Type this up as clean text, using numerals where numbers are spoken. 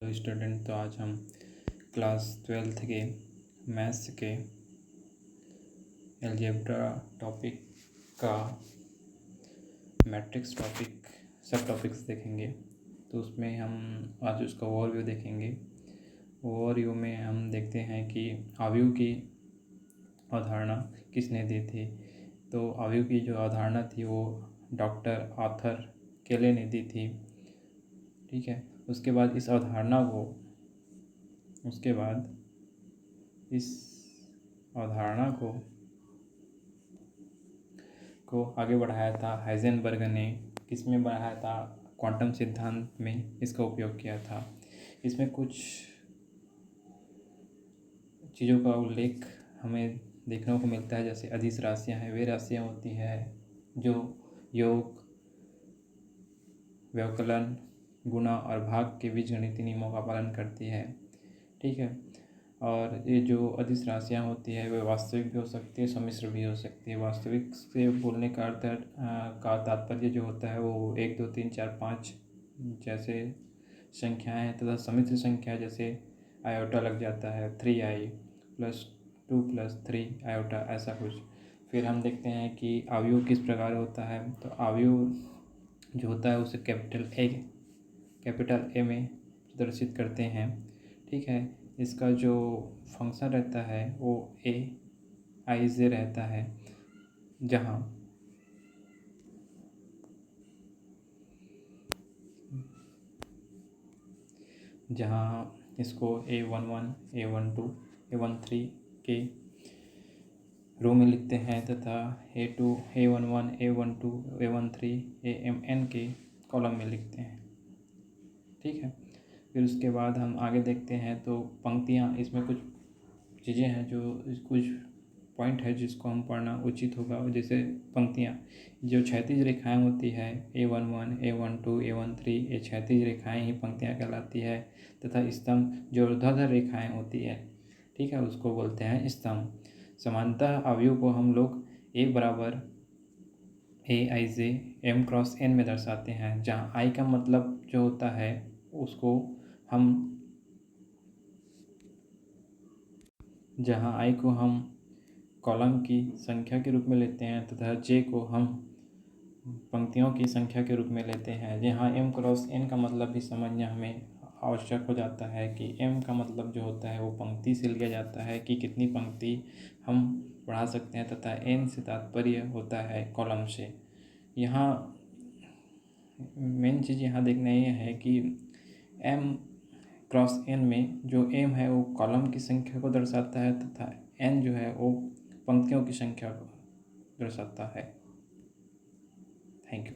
Student, तो आज हम क्लास 12th के मैथ्स के अलजेब्रा टॉपिक का मैट्रिक्स टॉपिक सब टॉपिक्स देखेंगे। तो उसमें हम आज उसका ओवरव्यू देखेंगे। ओवरव्यू में हम देखते हैं कि अवयव की अवधारणा किसने दी थी। तो अवयव की जो अवधारणा थी वो डॉक्टर आर्थर केले ने दी थी। ठीक है। उसके बाद इस अवधारणा को आगे बढ़ाया था हाइजेनबर्ग ने। किसमें बढ़ाया था? क्वांटम सिद्धांत में इसका उपयोग किया था। इसमें कुछ चीज़ों का उल्लेख हमें देखने को मिलता है, जैसे अदिश राशियाँ हैं, वे राशियाँ होती है जो योग, व्यवकलन, गुणा और भाग के बीजगणितीय नियमों का पालन करती है। ठीक है। और ये जो अदिश राशियाँ होती है वे वास्तविक भी हो सकती है, सम्मिश्र भी हो सकती है। वास्तविक से बोलने का अर्थ का तात्पर्य जो होता है वो 1 2 3 4 5 जैसे संख्याएं हैं, तथा सम्मिश्र संख्या जैसे आयोटा लग जाता है 3i + 2 + 3 आयोटा, ऐसा कुछ। फिर हम देखते हैं कि अवयव किस प्रकार होता है। तो अवयव जो होता है उसे कैपिटल ए में प्रदर्शित करते हैं। ठीक है। इसका जो फंक्शन रहता है वो aij रहता है, जहाँ इसको a11, a12, a13 के रो में लिखते हैं, तथा a2, a11, a12, a13, amn के कॉलम में लिखते हैं। ठीक है। फिर उसके बाद हम आगे देखते हैं तो पंक्तियाँ, इसमें कुछ चीज़ें हैं जो कुछ पॉइंट है जिसको हम पढ़ना उचित होगा। जैसे पंक्तियाँ, जो क्षैतिज रेखाएं होती है a11, a12, a13, ये क्षैतिज रेखाएं ही पंक्तियाँ कहलाती है। तथा स्तंभ जो ऊर्ध्वाधर रेखाएं होती है, ठीक है, उसको बोलते हैं स्तंभ। समानतः अवयव को हम लोग a बराबर aij m×n में दर्शाते हैं, जहाँ i का मतलब जो होता है उसको हम i को हम कॉलम की संख्या के रूप में लेते हैं, तथा j को हम पंक्तियों की संख्या के रूप में लेते हैं। यहाँ m×n का मतलब भी समझना हमें आवश्यक हो जाता है कि m का मतलब जो होता है वो पंक्ति से लिया जाता है कि कितनी पंक्ति हम बढ़ा सकते हैं, तथा n से तात्पर्य होता है कॉलम से। यहाँ मेन चीज़ यहाँ देखना ये है कि m×n में जो m है वो कॉलम की संख्या को दर्शाता है, तथा n जो है वो पंक्तियों की संख्या को दर्शाता है। Thank you.